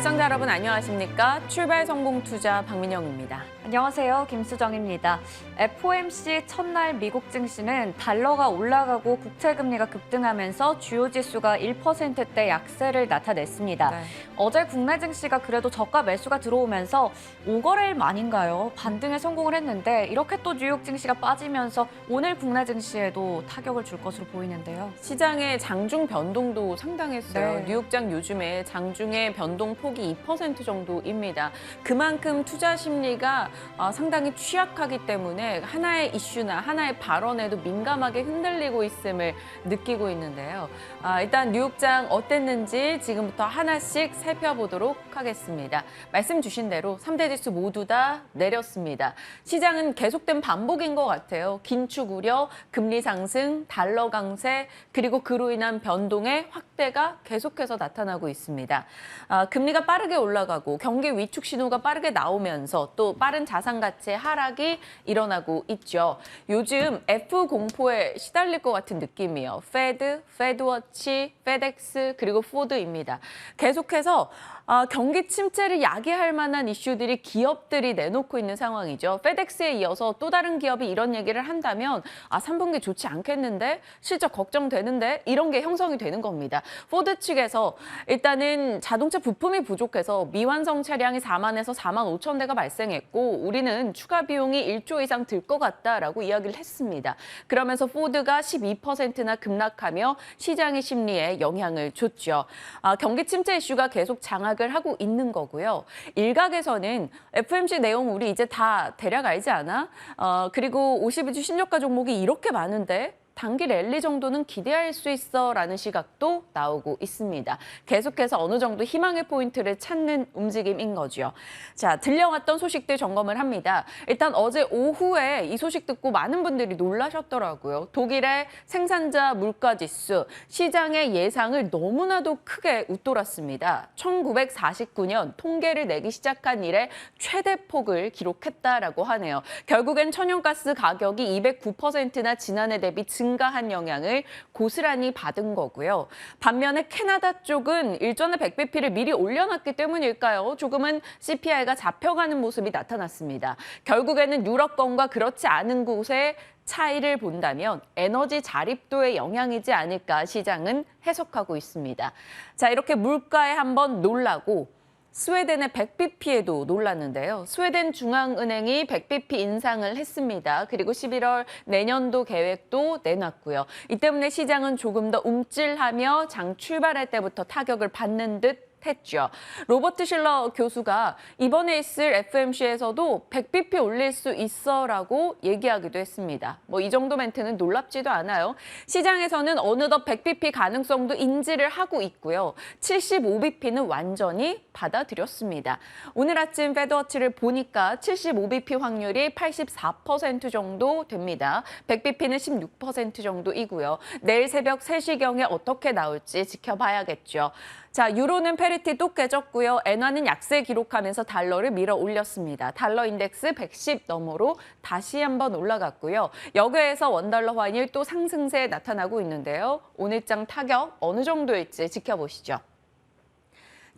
시청자 여러분 안녕하십니까? 출발 성공 투자 박민영입니다. 안녕하세요. 김수정입니다. FOMC 첫날 미국 증시는 달러가 올라가고 국채금리가 급등하면서 주요 지수가 1%대 약세를 나타냈습니다. 네. 어제 국내 증시가 그래도 저가 매수가 들어오면서 5거래일 만인가요? 반등에 성공을 했는데 이렇게 또 뉴욕 증시가 빠지면서 오늘 국내 증시에도 타격을 줄 것으로 보이는데요. 시장의 장중 변동도 상당했어요. 네. 뉴욕장 요즘에 장중의 변동 폭이 2% 정도입니다. 그만큼 투자 심리가 상당히 취약하기 때문에 하나의 이슈나 하나의 발언에도 민감하게 흔들리고 있음을 느끼고 있는데요. 일단 뉴욕장 어땠는지 지금부터 하나씩 살펴보도록 하겠습니다. 말씀 주신 대로 3대 지수 모두 다 내렸습니다. 시장은 계속된 반복인 것 같아요. 긴축 우려, 금리 상승, 달러 강세, 그리고 그로 인한 변동의 확대가 계속해서 나타나고 있습니다. 금리가 빠르게 올라가고 경기 위축 신호가 빠르게 나오면서 또 빠른 자산 가치의 하락이 일어나고 있죠. 요즘 F 공포에 시달릴 것 같은 느낌이에요. 페드, 페드워치, 페덱스 그리고 포드입니다. 계속해서 경기 침체를 야기할 만한 이슈들이 기업들이 내놓고 있는 상황이죠. 페덱스에 이어서 또 다른 기업이 이런 얘기를 한다면 3분기 좋지 않겠는데? 실적 걱정되는데? 이런 게 형성이 되는 겁니다. 포드 측에서 일단은 자동차 부품이 부족해서 미완성 차량이 4만에서 4만 5천 대가 발생했고 우리는 추가 비용이 1조 이상 들 것 같다라고 이야기를 했습니다. 그러면서 포드가 12%나 급락하며 시장의 심리에 영향을 줬죠. 경기 침체 이슈가 계속 장악을 하고 있는 거고요. 일각에서는 FOMC 내용 우리 이제 다 대략 알지 않아? 그리고 52주 신저가 종목이 이렇게 많은데 단기 랠리 정도는 기대할 수 있어라는 시각도 나오고 있습니다. 계속해서 어느 정도 희망의 포인트를 찾는 움직임인 거죠. 자, 들려왔던 소식들 점검을 합니다. 일단 어제 오후에 이 소식 듣고 많은 분들이 놀라셨더라고요. 독일의 생산자 물가지수, 시장의 예상을 너무나도 크게 웃돌았습니다. 1949년 통계를 내기 시작한 이래 최대 폭을 기록했다라고 하네요. 결국엔 천연가스 가격이 209%나 지난해 대비 증가한 영향을 고스란히 받은 거고요. 반면에 캐나다 쪽은 일전에 100bp를 미리 올려놨기 때문일까요? 조금은 CPI가 잡혀가는 모습이 나타났습니다. 결국에는 유럽권과 그렇지 않은 곳의 차이를 본다면 에너지 자립도의 영향이지 않을까 시장은 해석하고 있습니다. 자, 이렇게 물가에 한번 놀라고 스웨덴의 100bp에도 놀랐는데요. 스웨덴 중앙은행이 100bp 인상을 했습니다. 그리고 11월 내년도 계획도 내놨고요. 이 때문에 시장은 조금 더 움찔하며 장 출발할 때부터 타격을 받는 듯 했죠. 로버트 실러 교수가 이번에 있을 FOMC에서도 100bp 올릴 수 있어라고 얘기하기도 했습니다. 이 정도 멘트는 놀랍지도 않아요. 시장에서는 어느덧 100bp 가능성도 인지를 하고 있고요. 75bp는 완전히 받아들였습니다. 오늘 아침 페드워치를 보니까 75bp 확률이 84% 정도 됩니다. 100bp는 16% 정도이고요. 내일 새벽 3시경에 어떻게 나올지 지켜봐야겠죠. 자, 유로는 페리티 또 깨졌고요. 엔화는 약세 기록하면서 달러를 밀어 올렸습니다. 달러 인덱스 110 너머로 다시 한번 올라갔고요. 여기에서 원달러 환율 또 상승세 나타나고 있는데요. 오늘장 타격 어느 정도일지 지켜보시죠.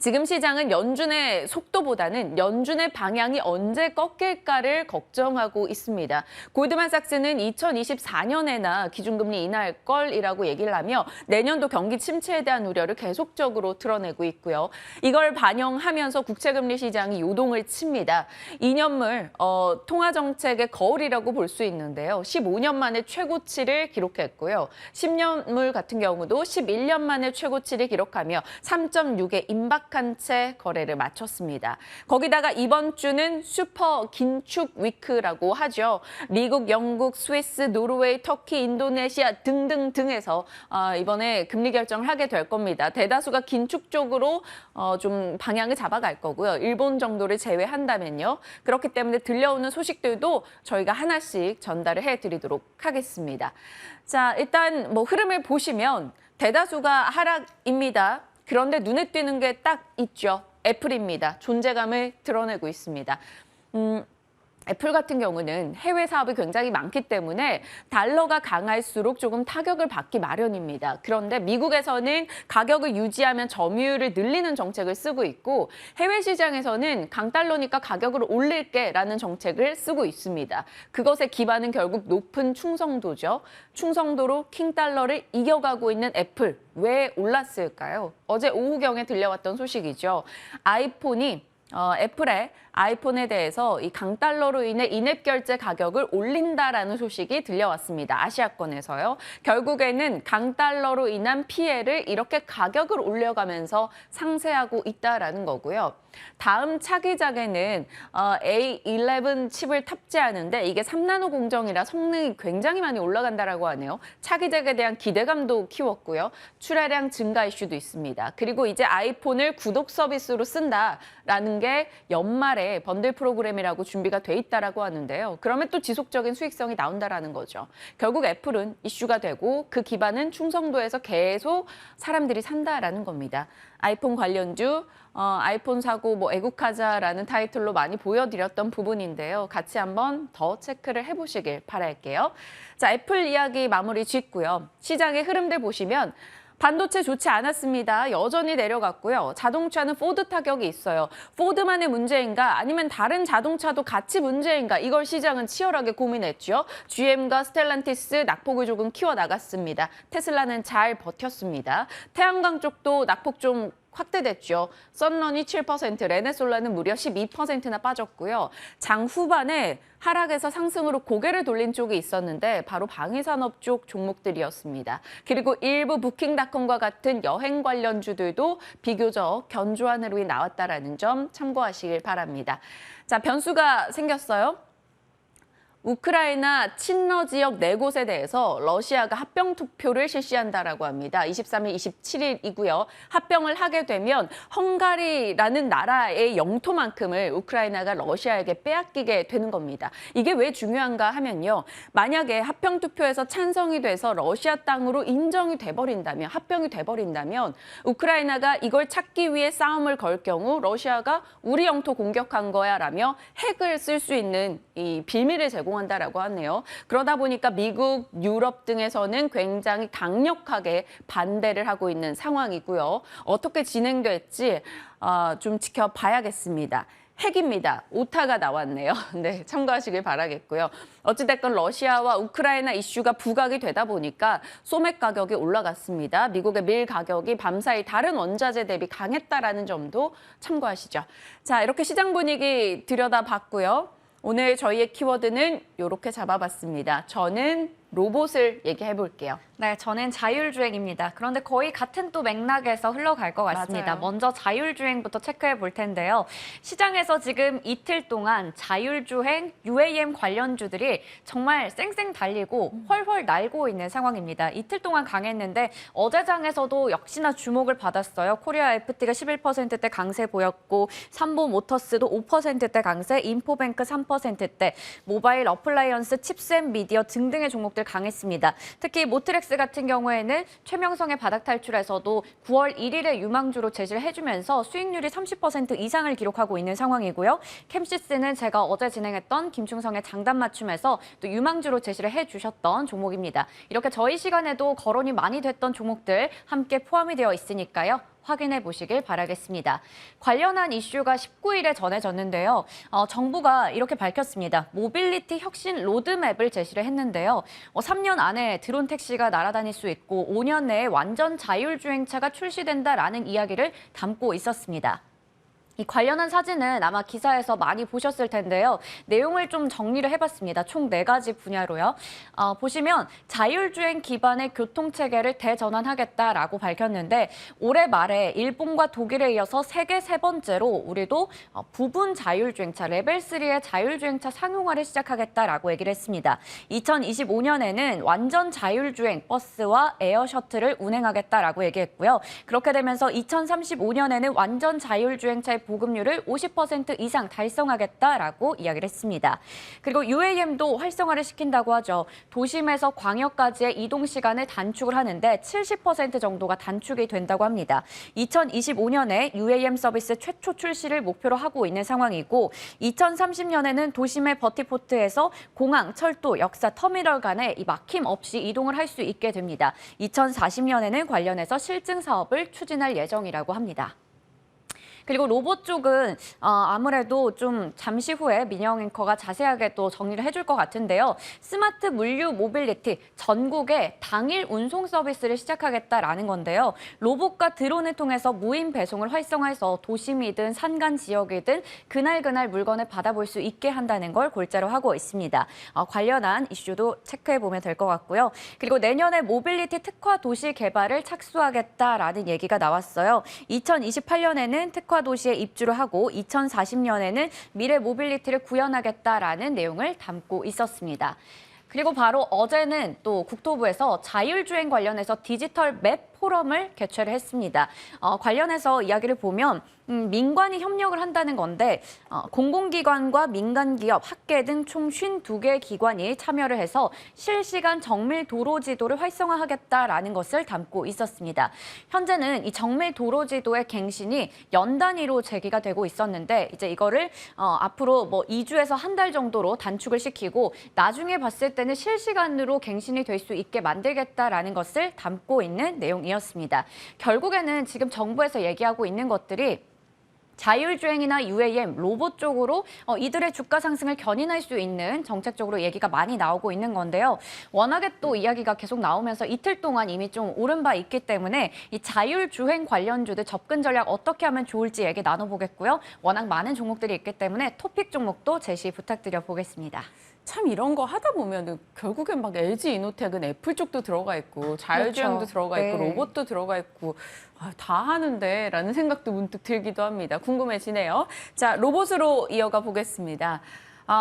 지금 시장은 연준의 속도보다는 연준의 방향이 언제 꺾일까를 걱정하고 있습니다. 골드만삭스는 2024년에나 기준금리 인하할 걸이라고 얘기를 하며 내년도 경기 침체에 대한 우려를 계속적으로 드러내고 있고요. 이걸 반영하면서 국채금리 시장이 요동을 칩니다. 2년물 통화정책의 거울이라고 볼 수 있는데요. 15년 만에 최고치를 기록했고요. 10년물 같은 경우도 11년 만에 최고치를 기록하며 3.6의 임박 한 채 거래를 마쳤습니다. 거기다가 이번 주는 슈퍼 긴축 위크라고 하죠. 미국, 영국, 스위스, 노르웨이, 터키, 인도네시아 등등등에서 이번에 금리 결정을 하게 될 겁니다. 대다수가 긴축 쪽으로 좀 방향을 잡아갈 거고요. 일본 정도를 제외한다면요. 그렇기 때문에 들려오는 소식들도 저희가 하나씩 전달을 해드리도록 하겠습니다. 자, 일단 흐름을 보시면 대다수가 하락입니다. 그런데 눈에 띄는 게 딱 있죠. 애플입니다. 존재감을 드러내고 있습니다. 애플 같은 경우는 해외 사업이 굉장히 많기 때문에 달러가 강할수록 조금 타격을 받기 마련입니다. 그런데 미국에서는 가격을 유지하면 점유율을 늘리는 정책을 쓰고 있고 해외 시장에서는 강달러니까 가격을 올릴게라는 정책을 쓰고 있습니다. 그것의 기반은 결국 높은 충성도죠. 충성도로 킹달러를 이겨가고 있는 애플. 왜 올랐을까요? 어제 오후경에 들려왔던 소식이죠. 애플의 아이폰에 대해서 이 강달러로 인해 인앱 결제 가격을 올린다라는 소식이 들려왔습니다. 아시아권에서요. 결국에는 강달러로 인한 피해를 이렇게 가격을 올려가면서 상쇄하고 있다라는 거고요. 다음 차기작에는 A11 칩을 탑재하는데 이게 3나노 공정이라 성능이 굉장히 많이 올라간다라고 하네요. 차기작에 대한 기대감도 키웠고요. 출하량 증가 이슈도 있습니다. 그리고 이제 아이폰을 구독 서비스로 쓴다라는 게 연말에 번들 프로그램이라고 준비가 돼 있다라고 하는데요. 그러면 또 지속적인 수익성이 나온다라는 거죠. 결국 애플은 이슈가 되고 그 기반은 충성도에서 계속 사람들이 산다라는 겁니다. 아이폰 관련주, 아이폰 사고 애국하자라는 타이틀로 많이 보여드렸던 부분인데요. 같이 한번 더 체크를 해보시길 바랄게요. 자, 애플 이야기 마무리 짓고요. 시장의 흐름들 보시면 반도체 좋지 않았습니다. 여전히 내려갔고요. 자동차는 포드 타격이 있어요. 포드만의 문제인가 아니면 다른 자동차도 같이 문제인가 이걸 시장은 치열하게 고민했죠. GM과 스텔란티스 낙폭을 조금 키워나갔습니다. 테슬라는 잘 버텼습니다. 태양광 쪽도 낙폭 좀 확대됐죠. 썬런이 7%, 레네솔라는 무려 12%나 빠졌고요. 장 후반에 하락에서 상승으로 고개를 돌린 쪽이 있었는데 바로 방위산업 쪽 종목들이었습니다. 그리고 일부 부킹닷컴과 같은 여행 관련주들도 비교적 견조한 흐름이 나왔다라는 점 참고하시길 바랍니다. 자, 변수가 생겼어요. 우크라이나 친러 지역 4곳에 대해서 러시아가 합병 투표를 실시한다라고 합니다. 23일, 27일이고요. 합병을 하게 되면 헝가리라는 나라의 영토만큼을 우크라이나가 러시아에게 빼앗기게 되는 겁니다. 이게 왜 중요한가 하면요. 만약에 합병 투표에서 찬성이 돼서 러시아 땅으로 인정이 돼버린다면, 합병이 돼버린다면 우크라이나가 이걸 찾기 위해 싸움을 걸 경우 러시아가 우리 영토 공격한 거야 라며 핵을 쓸 수 있는 이 빌미를 제공한다라고 하네요. 그러다 보니까 미국, 유럽 등에서는 굉장히 강력하게 반대를 하고 있는 상황이고요. 어떻게 진행될지 좀 지켜봐야겠습니다. 핵입니다. 오타가 나왔네요. 네, 참고하시길 바라겠고요. 어찌됐건 러시아와 우크라이나 이슈가 부각이 되다 보니까 소맥 가격이 올라갔습니다. 미국의 밀 가격이 밤사이 다른 원자재 대비 강했다라는 점도 참고하시죠. 자, 이렇게 시장 분위기 들여다봤고요. 오늘 저희의 키워드는 이렇게 잡아봤습니다. 저는 로봇을 얘기해 볼게요. 네, 저는 자율주행입니다. 그런데 거의 같은 또 맥락에서 흘러갈 것 같습니다. 맞아요. 먼저 자율주행부터 체크해 볼 텐데요. 시장에서 지금 이틀 동안 자율주행, UAM 관련주들이 정말 쌩쌩 달리고 훨훨 날고 있는 상황입니다. 이틀 동안 강했는데 어제 장에서도 역시나 주목을 받았어요. 코리아 FT가 11%대 강세 보였고 삼보모터스도 5%대 강세, 인포뱅크 3%대, 모바일 어플라이언스, 칩셋 미디어 등등의 종목들 강했습니다. 특히 모트렉스 같은 경우에는 최명성의 바닥 탈출에서도 9월 1일에 유망주로 제시를 해주면서 수익률이 30% 이상을 기록하고 있는 상황이고요. 캠시스는 제가 어제 진행했던 김충성의 장단 맞춤에서 또 유망주로 제시를 해주셨던 종목입니다. 이렇게 저희 시간에도 거론이 많이 됐던 종목들 함께 포함이 되어 있으니까요. 확인해 보시길 바라겠습니다. 관련한 이슈가 19일에 전해졌는데요. 정부가 이렇게 밝혔습니다. 모빌리티 혁신 로드맵을 제시를 했는데요. 3년 안에 드론 택시가 날아다닐 수 있고 5년 내에 완전 자율주행차가 출시된다라는 이야기를 담고 있었습니다. 이 관련한 사진은 아마 기사에서 많이 보셨을 텐데요. 내용을 좀 정리를 해봤습니다. 총 4가지 분야로요. 보시면 자율주행 기반의 교통체계를 대전환하겠다라고 밝혔는데 올해 말에 일본과 독일에 이어서 세계 3번째로 우리도 부분 자율주행차 레벨 3의 자율주행차 상용화를 시작하겠다라고 얘기를 했습니다. 2025년에는 완전 자율주행 버스와 에어 셔틀을 운행하겠다라고 얘기했고요. 그렇게 되면서 2035년에는 완전 자율주행차의 보급률을 50% 이상 달성하겠다라고 이야기를 했습니다. 그리고 UAM도 활성화를 시킨다고 하죠. 도심에서 광역까지의 이동 시간을 단축을 하는데 70% 정도가 단축이 된다고 합니다. 2025년에 UAM 서비스 최초 출시를 목표로 하고 있는 상황이고 2030년에는 도심의 버티포트에서 공항, 철도, 역사, 터미널 간에 이 막힘 없이 이동을 할 수 있게 됩니다. 2040년에는 관련해서 실증 사업을 추진할 예정이라고 합니다. 그리고 로봇 쪽은 아무래도 좀 잠시 후에 민영 앵커가 자세하게 또 정리를 해줄 것 같은데요. 스마트 물류 모빌리티 전국에 당일 운송 서비스를 시작하겠다라는 건데요. 로봇과 드론을 통해서 무인 배송을 활성화해서 도심이든 산간 지역이든 그날 물건을 받아볼 수 있게 한다는 걸 골자로 하고 있습니다. 관련한 이슈도 체크해 보면 될 것 같고요. 그리고 내년에 모빌리티 특화 도시 개발을 착수하겠다라는 얘기가 나왔어요. 2028년에는 특화 도시에 입주를 하고 2040년에는 미래 모빌리티를 구현하겠다라는 내용을 담고 있었습니다. 그리고 바로 어제는 또 국토부에서 자율주행 관련해서 디지털 맵 포럼을 개최를 했습니다. 관련해서 이야기를 보면 민관이 협력을 한다는 건데 공공기관과 민간기업, 학계 등 총 52개 기관이 참여를 해서 실시간 정밀 도로 지도를 활성화하겠다라는 것을 담고 있었습니다. 현재는 이 정밀 도로 지도의 갱신이 연 단위로 제기가 되고 있었는데 이제 이거를 앞으로 뭐 2주에서 한 달 정도로 단축을 시키고 나중에 봤을 때는 실시간으로 갱신이 될 수 있게 만들겠다라는 것을 담고 있는 내용이었습니다. 결국에는 지금 정부에서 얘기하고 있는 것들이 자율주행이나 UAM, 로봇 쪽으로 이들의 주가 상승을 견인할 수 있는 정책적으로 얘기가 많이 나오고 있는 건데요. 워낙에 또 이야기가 계속 나오면서 이틀 동안 이미 좀 오른 바 있기 때문에 이 자율주행 관련주들 접근 전략 어떻게 하면 좋을지 얘기 나눠보겠고요. 워낙 많은 종목들이 있기 때문에 토픽 종목도 제시 부탁드려 보겠습니다. 참 이런 거 하다 보면은 결국엔 막 LG 이노텍은 애플 쪽도 들어가 있고 자율주행도 그렇죠. 들어가 있고 네. 로봇도 들어가 있고 다 하는데 라는 생각도 문득 들기도 합니다. 궁금해지네요. 자, 로봇으로 이어가 보겠습니다.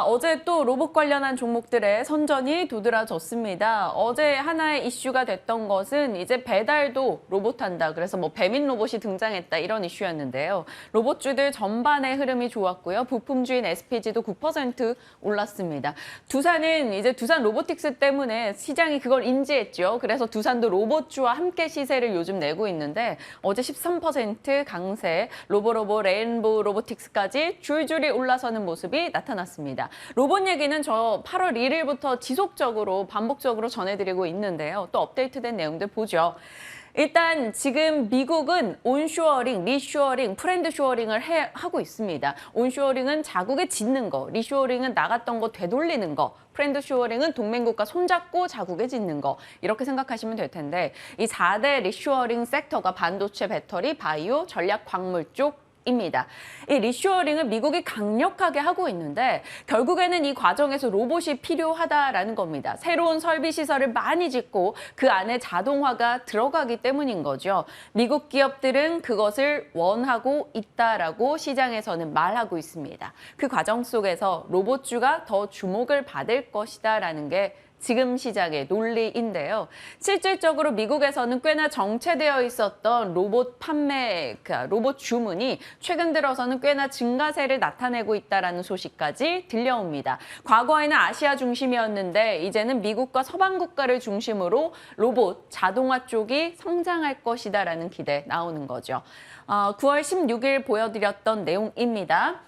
어제 또 로봇 관련한 종목들의 선전이 도드라졌습니다. 어제 하나의 이슈가 됐던 것은 이제 배달도 로봇한다. 그래서 뭐 배민 로봇이 등장했다 이런 이슈였는데요. 로봇주들 전반의 흐름이 좋았고요. 부품주인 SPG도 9% 올랐습니다. 두산은 이제 두산 로보틱스 때문에 시장이 그걸 인지했죠. 그래서 두산도 로봇주와 함께 시세를 요즘 내고 있는데 어제 13% 강세, 로보로보, 레인보우 로보틱스까지 줄줄이 올라서는 모습이 나타났습니다. 로봇 얘기는 저 8월 1일부터 지속적으로 반복적으로 전해드리고 있는데요. 또 업데이트된 내용들 보죠. 일단 지금 미국은 온쇼어링, 리쇼어링, 프렌드쇼어링을 하고 있습니다. 온쇼어링은 자국에 짓는 거, 리쇼어링은 나갔던 거 되돌리는 거, 프렌드쇼어링은 동맹국가 손잡고 자국에 짓는 거 이렇게 생각하시면 될 텐데 이 4대 리쇼어링 섹터가 반도체, 배터리, 바이오, 전략 광물 쪽 입니다. 이 리쇼어링을 미국이 강력하게 하고 있는데 결국에는 이 과정에서 로봇이 필요하다라는 겁니다. 새로운 설비 시설을 많이 짓고 그 안에 자동화가 들어가기 때문인 거죠. 미국 기업들은 그것을 원하고 있다라고 시장에서는 말하고 있습니다. 그 과정 속에서 로봇주가 더 주목을 받을 것이다라는 게 지금 시장의 논리인데요. 실질적으로 미국에서는 꽤나 정체되어 있었던 로봇 판매, 로봇 주문이 최근 들어서는 꽤나 증가세를 나타내고 있다는 소식까지 들려옵니다. 과거에는 아시아 중심이었는데 이제는 미국과 서방 국가를 중심으로 로봇, 자동화 쪽이 성장할 것이다라는 기대 나오는 거죠. 9월 16일 보여드렸던 내용입니다.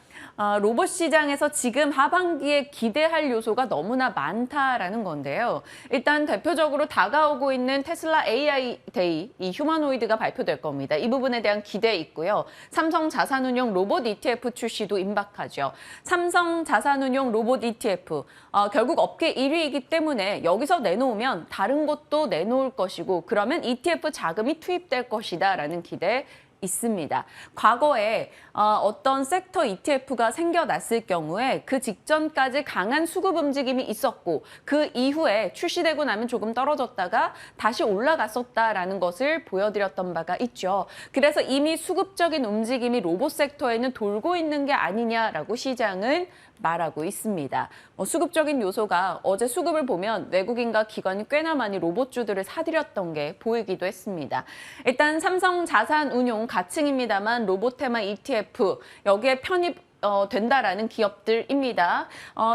로봇 시장에서 지금 하반기에 기대할 요소가 너무나 많다라는 건데요. 일단 대표적으로 다가오고 있는 테슬라 AI 데이, 이 휴머노이드가 발표될 겁니다. 이 부분에 대한 기대 있고요. 삼성 자산운용 로봇 ETF 출시도 임박하죠. 삼성 자산운용 로봇 ETF, 결국 업계 1위이기 때문에 여기서 내놓으면 다른 곳도 내놓을 것이고 그러면 ETF 자금이 투입될 것이다라는 기대 있습니다. 과거에 어떤 섹터 ETF가 생겨났을 경우에 그 직전까지 강한 수급 움직임이 있었고 그 이후에 출시되고 나면 조금 떨어졌다가 다시 올라갔었다라는 것을 보여드렸던 바가 있죠. 그래서 이미 수급적인 움직임이 로봇 섹터에는 돌고 있는 게 아니냐라고 시장은 말하고 있습니다. 수급적인 요소가 어제 수급을 보면 외국인과 기관이 꽤나 많이 로봇주들을 사들였던 게 보이기도 했습니다. 일단 삼성 자산운용 가칭입니다만 로봇 테마 ETF 여기에 편입 된다라는 기업들입니다.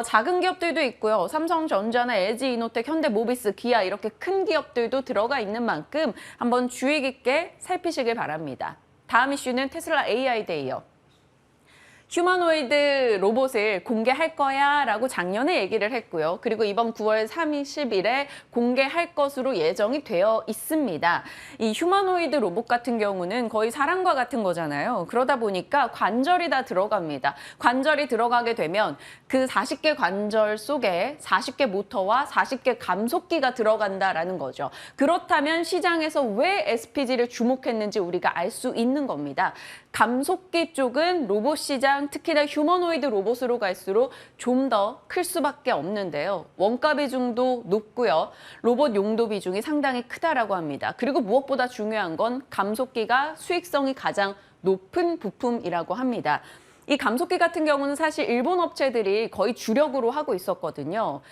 작은 기업들도 있고요. 삼성전자나 LG이노텍, 현대모비스, 기아 이렇게 큰 기업들도 들어가 있는 만큼 한번 주의 깊게 살피시길 바랍니다. 다음 이슈는 테슬라 AI 데이요. 휴머노이드 로봇을 공개할 거야 라고 작년에 얘기를 했고요. 그리고 이번 9월 30일에 공개할 것으로 예정이 되어 있습니다. 이 휴머노이드 로봇 같은 경우는 거의 사람과 같은 거잖아요. 그러다 보니까 관절이 다 들어갑니다. 관절이 들어가게 되면 그 40개 관절 속에 40개 모터와 40개 감속기가 들어간다라는 거죠. 그렇다면 시장에서 왜 SPG를 주목했는지 우리가 알 수 있는 겁니다. 감속기 쪽은 로봇 시장, 특히나 휴머노이드 로봇으로 갈수록 좀 더 클 수밖에 없는데요. 원가 비중도 높고요. 로봇 용도 비중이 상당히 크다라고 합니다. 그리고 무엇보다 중요한 건 감속기가 수익성이 가장 높은 부품이라고 합니다. 이 감속기 같은 경우는 사실 일본 업체들이 거의 주력으로 하고 있었거든요.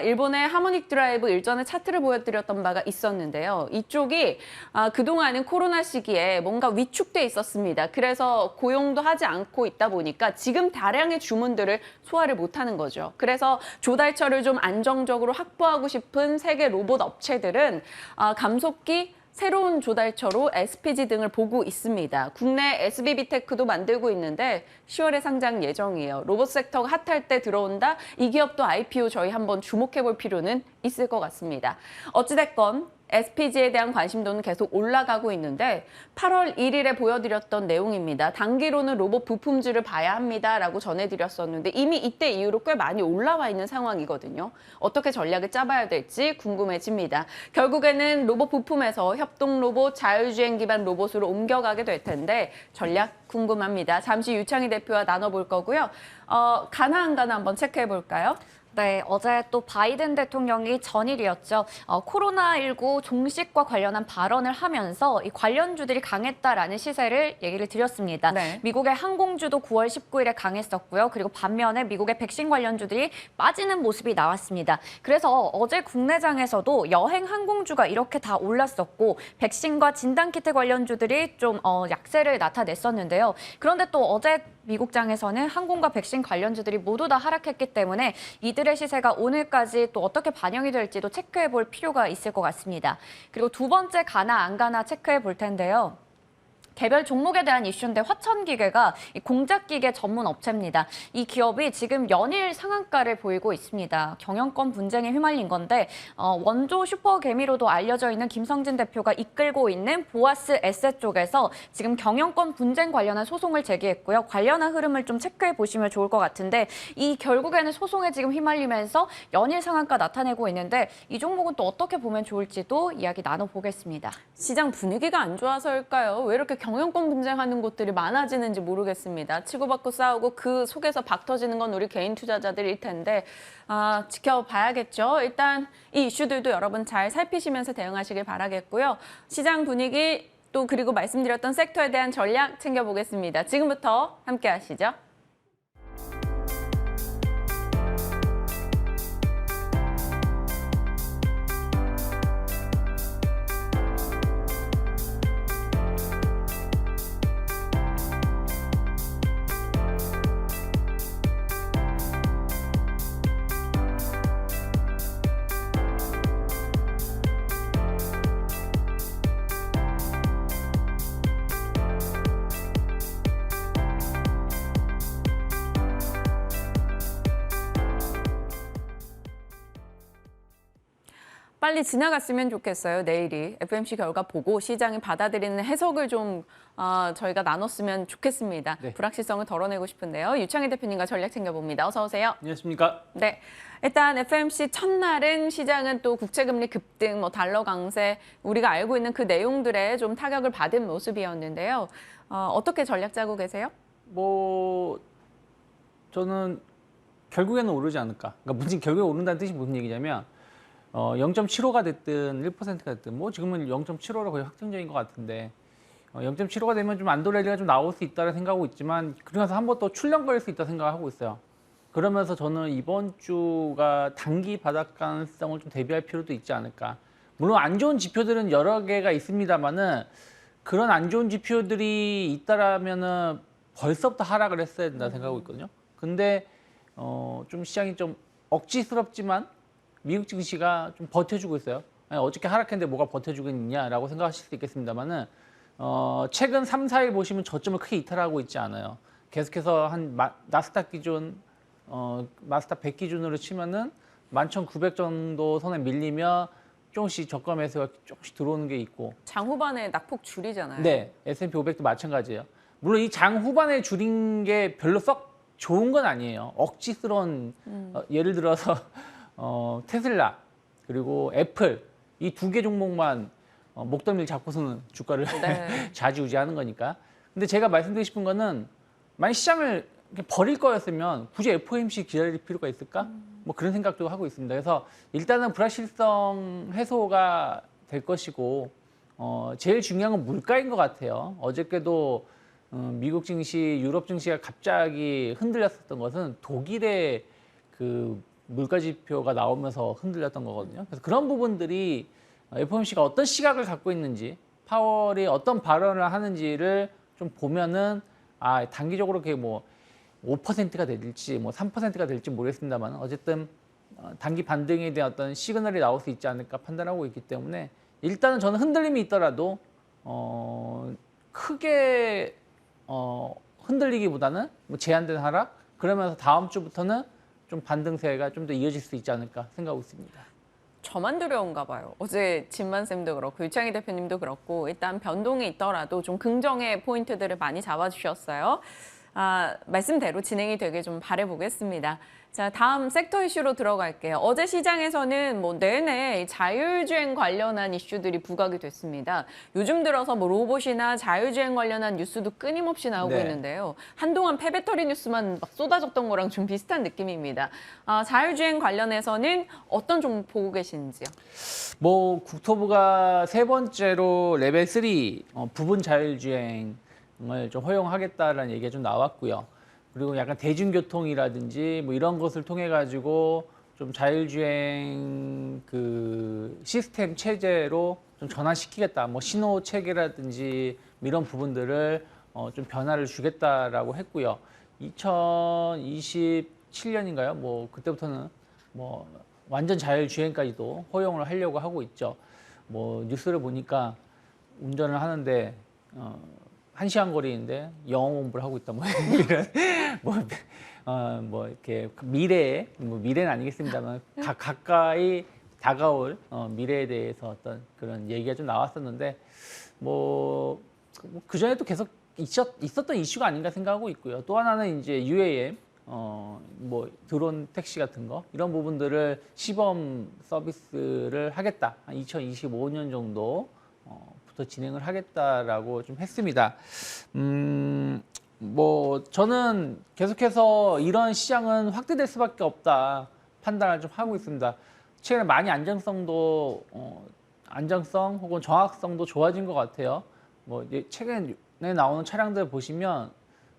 일본의 하모닉 드라이브 일전에 차트를 보여드렸던 바가 있었는데요. 이쪽이 그동안은 코로나 시기에 뭔가 위축돼 있었습니다. 그래서 고용도 하지 않고 있다 보니까 지금 다량의 주문들을 소화를 못하는 거죠. 그래서 조달처를 좀 안정적으로 확보하고 싶은 세계 로봇 업체들은 감속기 새로운 조달처로 SPG 등을 보고 있습니다. 국내 SBB테크도 만들고 있는데 10월에 상장 예정이에요. 로봇 섹터가 핫할 때 들어온다? 이 기업도 IPO 저희 한번 주목해 볼 필요는 있을 것 같습니다. 어찌됐건 SPG에 대한 관심도는 계속 올라가고 있는데 8월 1일에 보여드렸던 내용입니다. 단기로는 로봇 부품주를 봐야 합니다라고 전해드렸었는데 이미 이때 이후로 꽤 많이 올라와 있는 상황이거든요. 어떻게 전략을 짜봐야 될지 궁금해집니다. 결국에는 로봇 부품에서 협동 로봇, 자율주행 기반 로봇으로 옮겨가게 될 텐데 전략 궁금합니다. 잠시 유창희 대표와 나눠볼 거고요. 가나 안 가나 한번 체크해 볼까요? 네, 어제 또 바이든 대통령이 전일이었죠. 코로나19 종식과 관련한 발언을 하면서 이 관련주들이 강했다라는 시세를 얘기를 드렸습니다. 네. 미국의 항공주도 9월 19일에 강했었고요. 그리고 반면에 미국의 백신 관련주들이 빠지는 모습이 나왔습니다. 그래서 어제 국내장에서도 여행 항공주가 이렇게 다 올랐었고 백신과 진단키트 관련주들이 좀 약세를 나타냈었는데요. 그런데 또 어제 미국장에서는 항공과 백신 관련주들이 모두 다 하락했기 때문에 이들의 시세가 오늘까지 또 어떻게 반영이 될지도 체크해 볼 필요가 있을 것 같습니다. 그리고 두 번째 가나 안 가나 체크해 볼 텐데요. 개별 종목에 대한 이슈인데 화천기계가 공작기계 전문 업체입니다. 이 기업이 지금 연일 상한가를 보이고 있습니다. 경영권 분쟁에 휘말린 건데 원조 슈퍼개미로도 알려져 있는 김성진 대표가 이끌고 있는 보아스 에셋 쪽에서 지금 경영권 분쟁 관련한 소송을 제기했고요. 관련한 흐름을 좀 체크해 보시면 좋을 것 같은데 이 결국에는 소송에 지금 휘말리면서 연일 상한가 나타내고 있는데 이 종목은 또 어떻게 보면 좋을지도 이야기 나눠보겠습니다. 시장 분위기가 안 좋아서일까요? 왜 이렇게 경영권 분쟁하는 곳들이 많아지는지 모르겠습니다. 치고받고 싸우고 그 속에서 박 터지는 건 우리 개인 투자자들일 텐데 지켜봐야겠죠. 일단 이 이슈들도 여러분 잘 살피시면서 대응하시길 바라겠고요. 시장 분위기 또 그리고 말씀드렸던 섹터에 대한 전략 챙겨보겠습니다. 지금부터 함께 하시죠. 빨리 지나갔으면 좋겠어요. 내일이 FOMC 결과 보고 시장이 받아들이는 해석을 좀 저희가 나눴으면 좋겠습니다. 네. 불확실성을 덜어내고 싶은데요. 유창희 대표님과 전략 챙겨봅니다. 어서 오세요. 안녕하십니까. 네, 일단 FOMC 첫날은 시장은 또 국채금리 급등, 달러 강세, 우리가 알고 있는 그 내용들에 좀 타격을 받은 모습이었는데요. 어떻게 전략 짜고 계세요? 저는 결국에는 오르지 않을까. 그러니까 무슨 결국에 오른다는 뜻이 무슨 얘기냐면 0.75가 됐든 1%가 됐든 지금은 0.75로 거의 확정적인 것 같은데 0.75가 되면 좀 안도레리가 좀 나올 수 있다는 생각하고 있지만 그러면서 한 번 더 출렁거릴 수 있다 생각하고 있어요. 그러면서 저는 이번 주가 단기 바닥 가능성을 좀 대비할 필요도 있지 않을까. 물론 안 좋은 지표들은 여러 개가 있습니다만은 그런 안 좋은 지표들이 있다라면은 벌써부터 하락을 했어야 된다 생각하고 있거든요. 근데 좀 시장이 좀 억지스럽지만 미국 증시가 좀 버텨주고 있어요. 아니, 어저께 하락했는데 뭐가 버텨주고 있냐라고 생각하실 수도 있겠습니다만은 최근 3, 4일 보시면 저점을 크게 이탈하고 있지 않아요. 계속해서 한 나스닥 기준, 나스닥 100 기준으로 치면은 11,900 정도 선에 밀리며 조금씩 저가 매수가 조금씩 들어오는 게 있고. 장 후반에 낙폭 줄이잖아요. 네, S&P 500도 마찬가지예요. 물론 이 장 후반에 줄인 게 별로 썩 좋은 건 아니에요. 억지스러운 예를 들어서 테슬라 그리고 애플 이 두 개 종목만 목덜미를 잡고서는 주가를 네. 좌지우지하는 거니까. 근데 제가 말씀드리고 싶은 거는 만약 시장을 이렇게 버릴 거였으면 굳이 FOMC 기다릴 필요가 있을까? 뭐 그런 생각도 하고 있습니다. 그래서 일단은 불확실성 해소가 될 것이고 제일 중요한 건 물가인 것 같아요. 어저께도 미국 증시, 유럽 증시가 갑자기 흔들렸었던 것은 독일의 그 물가 지표가 나오면서 흔들렸던 거거든요. 그래서 그런 부분들이 FOMC가 어떤 시각을 갖고 있는지, 파월이 어떤 발언을 하는지를 좀 보면은 단기적으로 그게 뭐 5%가 될지 뭐 3%가 될지 모르겠습니다만 어쨌든 단기 반등에 대한 어떤 시그널이 나올 수 있지 않을까 판단하고 있기 때문에 일단은 저는 흔들림이 있더라도 크게 흔들리기보다는 뭐 제한된 하락 그러면서 다음 주부터는 좀 반등세가 좀 더 이어질 수 있지 않을까 생각하고 있습니다. 저만 두려운가 봐요. 어제 진만 쌤도 그렇고 유창희 대표님도 그렇고 일단 변동이 있더라도 좀 긍정의 포인트들을 많이 잡아주셨어요. 말씀대로 진행이 되게 좀 바라보겠습니다. 자, 다음 섹터 이슈로 들어갈게요. 어제 시장에서는 뭐 내내 자율주행 관련한 이슈들이 부각이 됐습니다. 요즘 들어서 뭐 로봇이나 자율주행 관련한 뉴스도 끊임없이 나오고 네. 있는데요. 한동안 폐배터리 뉴스만 막 쏟아졌던 거랑 좀 비슷한 느낌입니다. 자율주행 관련해서는 어떤 종목 보고 계신지요? 뭐 국토부가 세 번째로 레벨 3 부분 자율주행을 좀 허용하겠다라는 얘기가 좀 나왔고요. 그리고 약간 대중교통이라든지 뭐 이런 것을 통해 가지고 좀 자율주행 그 시스템 체제로 좀 전환시키겠다. 뭐 신호 체계라든지 이런 부분들을 좀 변화를 주겠다라고 했고요. 2027년인가요? 뭐 그때부터는 뭐 완전 자율주행까지도 허용을 하려고 하고 있죠. 뭐 뉴스를 보니까 운전을 하는데 1시간 거리인데 영어 공부를 하고 있다 뭐 이런 뭐 이렇게 미래에 뭐 미래는 아니겠습니다만 가까이 다가올 미래에 대해서 어떤 그런 얘기가 좀 나왔었는데 뭐 그 전에도 계속 있었던 이슈가 아닌가 생각하고 있고요. 또 하나는 이제 UAM 뭐 드론 택시 같은 거 이런 부분들을 시범 서비스를 하겠다. 한 2025년 정도 부터 진행을 하겠다라고 좀 했습니다. 뭐 저는 계속해서 이런 시장은 확대될 수밖에 없다 판단을 좀 하고 있습니다. 최근에 많이 안정성 혹은 정확성도 좋아진 것 같아요. 뭐 최근에 나오는 차량들 보시면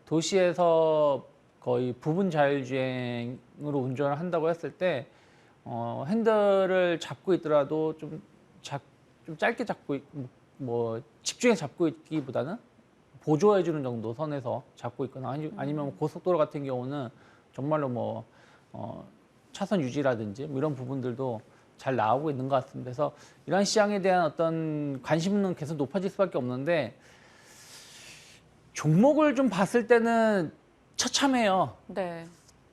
도시에서 거의 부분 자율주행으로 운전을 한다고 했을 때 핸들을 잡고 있더라도 좀 짧게 잡고 뭐 집중해서 잡고 있기보다는 보조해주는 정도 선에서 잡고 있거나 아니면 고속도로 같은 경우는 정말로 뭐 차선 유지라든지 뭐 이런 부분들도 잘 나오고 있는 것 같습니다. 그래서 이런 시장에 대한 어떤 관심은 계속 높아질 수밖에 없는데 종목을 좀 봤을 때는 처참해요. 네.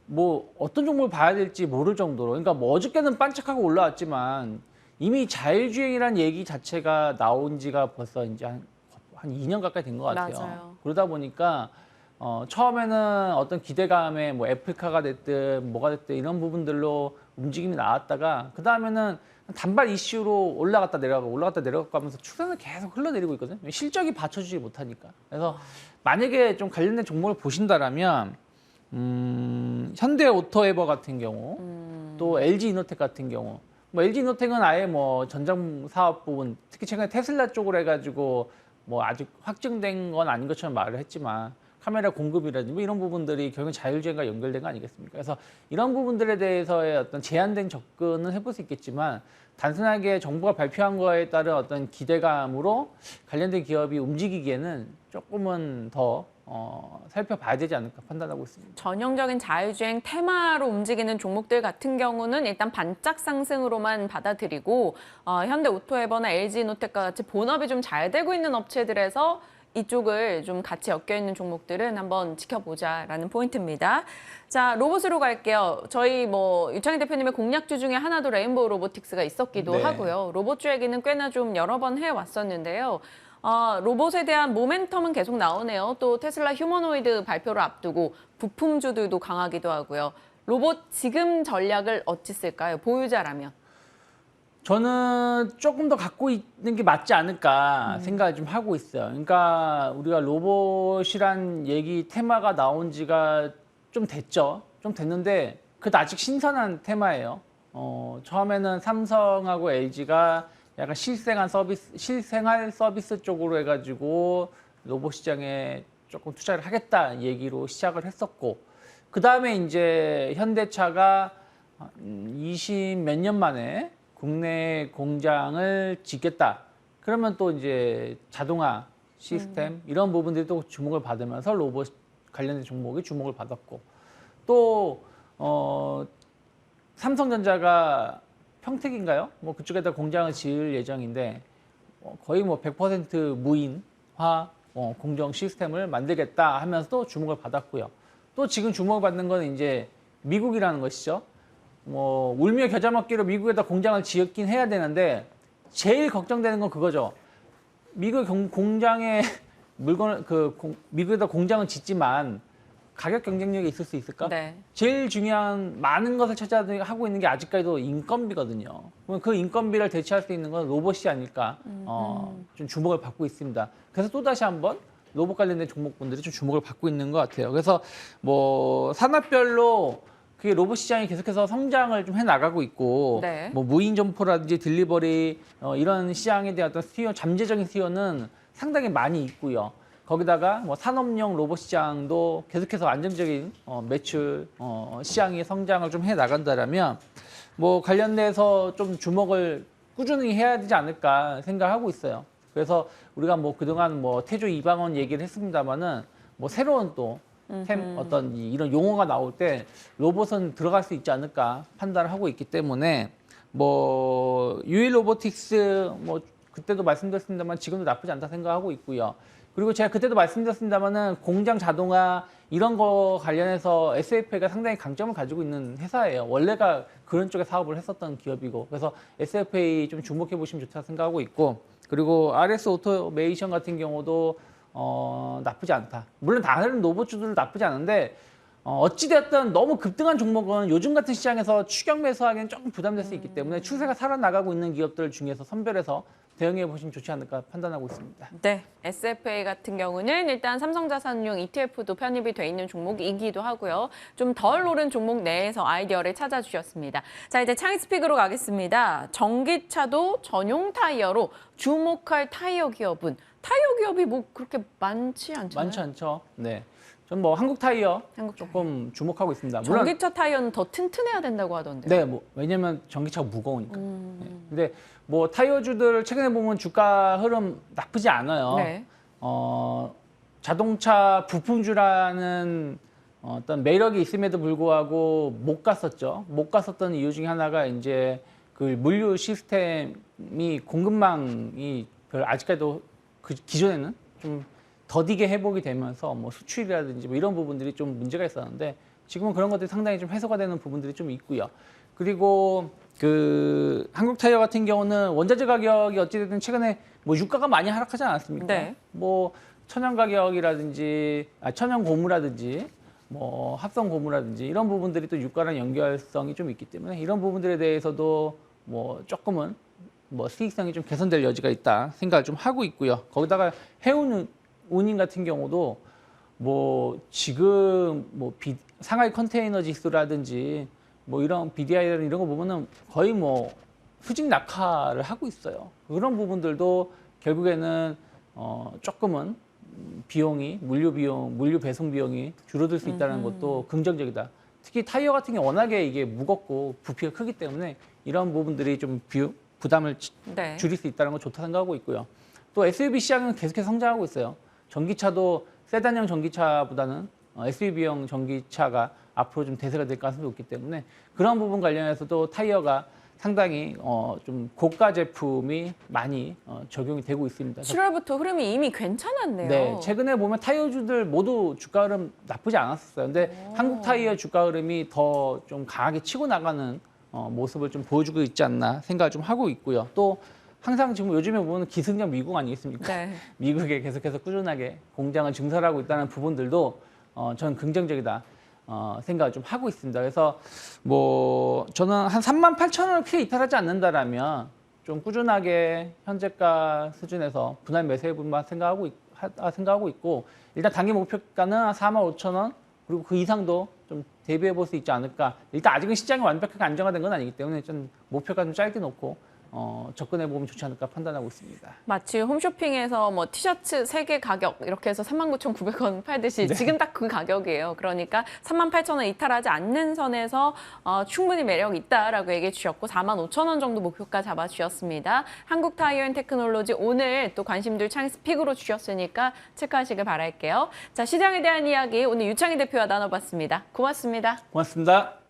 뭐 어떤 종목을 봐야 될지 모를 정도로. 그러니까 뭐 어저께는 반짝하고 올라왔지만 이미 자율주행이라는 얘기 자체가 나온 지가 벌써 이제 한 2년 가까이 된 것 같아요. 맞아요. 그러다 보니까 처음에는 어떤 기대감에 뭐 애플카가 됐든 뭐가 됐든 이런 부분들로 움직임이 나왔다가 그 다음에는 단발 이슈로 올라갔다 내려가고 하면서 추세는 계속 흘러내리고 있거든요. 실적이 받쳐주지 못하니까. 그래서 만약에 좀 관련된 종목을 보신다라면 현대오토에버 같은 경우 또 LG이노텍 같은 경우 뭐 LG이노텍은 아예 뭐 전장 사업 부분 특히 최근에 테슬라 쪽으로 해가지고 뭐 아직 확정된 건 아닌 것처럼 말을 했지만 카메라 공급이라든지 뭐 이런 부분들이 결국 자율주행과 연결된 거 아니겠습니까? 그래서 이런 부분들에 대해서의 어떤 제한된 접근은 해볼 수 있겠지만 단순하게 정부가 발표한 거에 따른 어떤 기대감으로 관련된 기업이 움직이기에는 조금은 더 살펴봐야 되지 않을까 판단하고 있습니다. 전형적인 자율주행 테마로 움직이는 종목들 같은 경우는 일단 반짝 상승으로만 받아들이고 현대오토에버나 LG노텍과 같이 본업이 좀 잘 되고 있는 업체들에서 이쪽을 좀 같이 엮여 있는 종목들은 한번 지켜보자라는 포인트입니다. 자, 로봇으로 갈게요. 저희 유창희 대표님의 공략주 중에 하나도 레인보우 로보틱스가 있었기도 네. 하고요. 로봇주 얘기는 꽤나 좀 여러 번 해왔었는데요. 로봇에 대한 모멘텀은 계속 나오네요. 또 테슬라 휴머노이드 발표를 앞두고 부품주들도 강하기도 하고요. 로봇 지금 전략을 어찌 쓸까요? 보유자라면. 저는 조금 더 갖고 있는 게 맞지 않을까 생각을 좀 하고 있어요. 그러니까 우리가 로봇이란 얘기 테마가 나온 지가 좀 됐죠. 좀 됐는데 그래도 아직 신선한 테마예요. 처음에는 삼성하고 LG가 약간 실생활 서비스 쪽으로 해가지고 로봇 시장에 조금 투자를 하겠다 얘기로 시작을 했었고, 그 다음에 이제 현대차가 20 몇 년 만에 국내 공장을 짓겠다. 그러면 또 이제 자동화 시스템 이런 부분들이 또 주목을 받으면서 로봇 관련된 종목이 주목을 받았고, 또 삼성전자가 평택인가요? 뭐 그쪽에다 공장을 지을 예정인데 거의 뭐 100% 무인화 공정 시스템을 만들겠다 하면서 또 주목을 받았고요. 또 지금 주목을 받는 건 이제 미국이라는 것이죠. 뭐 울며 겨자 먹기로 미국에다 공장을 지었긴 해야 되는데 제일 걱정되는 건 그거죠. 미국 공장에 미국에다 공장을 짓지만 가격 경쟁력이 있을 수 있을까? 네. 제일 중요한 많은 것을 하고 있는 게 아직까지도 인건비거든요. 그럼 그 인건비를 대체할 수 있는 건 로봇이 아닐까 좀 주목을 받고 있습니다. 그래서 또 다시 한번 로봇 관련된 종목분들이 좀 주목을 받고 있는 것 같아요. 그래서 뭐 산업별로 그게 로봇 시장이 계속해서 성장을 좀 해나가고 있고, 네. 뭐 무인 점포라든지 딜리버리 이런 시장에 대한 어떤 잠재적인 수요는 상당히 많이 있고요. 거기다가 뭐 산업용 로봇 시장도 계속해서 안정적인 매출 시장의 성장을 좀 해 나간다라면 뭐 관련돼서 좀 주목을 꾸준히 해야 되지 않을까 생각하고 있어요. 그래서 우리가 뭐 그동안 뭐 태조 이방원 얘기를 했습니다만은 뭐 새로운 또 어떤 이런 용어가 나올 때 로봇은 들어갈 수 있지 않을까 판단을 하고 있기 때문에 뭐 유일 로보틱스 뭐 그때도 말씀드렸습니다만 지금도 나쁘지 않다 생각하고 있고요. 그리고 제가 그때도 말씀드렸습니다만은 공장 자동화 이런 거 관련해서 SFA가 상당히 강점을 가지고 있는 회사예요. 원래가 그런 쪽에 사업을 했었던 기업이고, 그래서 SFA 좀 주목해 보시면 좋다 생각하고 있고, 그리고 RS 오토메이션 같은 경우도 나쁘지 않다. 물론 다른 로봇주들도 나쁘지 않은데 어찌되었든 너무 급등한 종목은 요즘 같은 시장에서 추격 매수하기는 조금 부담될 수 있기 때문에 추세가 살아나가고 있는 기업들 중에서 선별해서 대응해 보시면 좋지 않을까 판단하고 있습니다. 네, SFA 같은 경우는 일단 삼성자산용 ETF도 편입이 돼 있는 종목이기도 하고요. 좀 덜 오른 종목 내에서 아이디어를 찾아주셨습니다. 자, 이제 창익스픽으로 가겠습니다. 전기차도 전용 타이어로 주목할 타이어 기업은 타이어 기업이 뭐 그렇게 많지 않잖아요. 많지 않죠. 네. 전 뭐 한국 타이어 조금 주목하고 있습니다. 물론 전기차 타이어는 더 튼튼해야 된다고 하던데. 네, 뭐 왜냐면 전기차가 무거우니까. 네. 근데 뭐 타이어주들 최근에 보면 주가 흐름 나쁘지 않아요. 네. 자동차 부품주라는 어떤 매력이 있음에도 불구하고 못 갔었죠. 못 갔었던 이유 중에 하나가 이제 그 물류 시스템이 공급망이 아직까지도 그 기존에는 좀 더디게 회복이 되면서 뭐 수출이라든지 뭐 이런 부분들이 좀 문제가 있었는데 지금은 그런 것들이 상당히 좀 해소가 되는 부분들이 좀 있고요. 그리고 그 한국 타이어 같은 경우는 원자재 가격이 어찌됐든 최근에 뭐 유가가 많이 하락하지 않았습니까? 네. 뭐 천연 가격이라든지 천연 고무라든지 뭐 합성 고무라든지 이런 부분들이 또 유가랑 연결성이 좀 있기 때문에 이런 부분들에 대해서도 뭐 조금은 뭐 수익성이 좀 개선될 여지가 있다 생각을 좀 하고 있고요. 거기다가 해운운임 같은 경우도 뭐 지금 뭐 상하이 컨테이너 지수라든지 뭐 이런 BDI라는 이런 거 보면은 거의 뭐 수직 낙하를 하고 있어요. 그런 부분들도 결국에는 조금은 비용이 물류 배송 비용이 줄어들 수 있다는 것도 긍정적이다. 특히 타이어 같은 게 워낙에 이게 무겁고 부피가 크기 때문에 이런 부분들이 좀 부담을 네. 줄일 수 있다는 건 좋다 생각하고 있고요. 또 SUV 시장은 계속해서 성장하고 있어요. 전기차도 세단형 전기차보다는 SUV형 전기차가 앞으로 좀 대세가 될 가능성이 높기 때문에 그런 부분 관련해서도 타이어가 상당히 좀 고가 제품이 많이 적용이 되고 있습니다. 7월부터 흐름이 이미 괜찮았네요. 네, 최근에 보면 타이어주들 모두 주가 흐름 나쁘지 않았었어요. 근데 한국 타이어 주가 흐름이 더 좀 강하게 치고 나가는 모습을 좀 보여주고 있지 않나 생각을 좀 하고 있고요. 또 항상 지금 요즘에 보면 기승전 미국 아니겠습니까? 네. 미국에 계속해서 꾸준하게 공장을 증설하고 있다는 부분들도 저는 긍정적이다 생각을 좀 하고 있습니다. 그래서 뭐 저는 한 38,000원을 크게 이탈하지 않는다라면 좀 꾸준하게 현재가 수준에서 분할 매수해볼만 생각하고 있고 일단 단기 목표가는 한 45,000원 그리고 그 이상도 좀 대비해 볼 수 있지 않을까. 일단 아직은 시장이 완벽하게 안정화된 건 아니기 때문에 좀 목표가 좀 짧게 놓고 접근해 보면 좋지 않을까 판단하고 있습니다. 마치 홈쇼핑에서 뭐 티셔츠 3개 가격 이렇게 해서 39,900원 팔듯이 네. 지금 딱 그 가격이에요. 그러니까 38,000원 이탈하지 않는 선에서 충분히 매력 있다라고 얘기해 주셨고 45,000원 정도 목표가 잡아주셨습니다. 한국타이어앤테크놀로지 오늘 또 관심들 차익 픽으로 주셨으니까 체크하시길 바랄게요. 자, 시장에 대한 이야기 오늘 유창희 대표와 나눠봤습니다. 고맙습니다. 고맙습니다.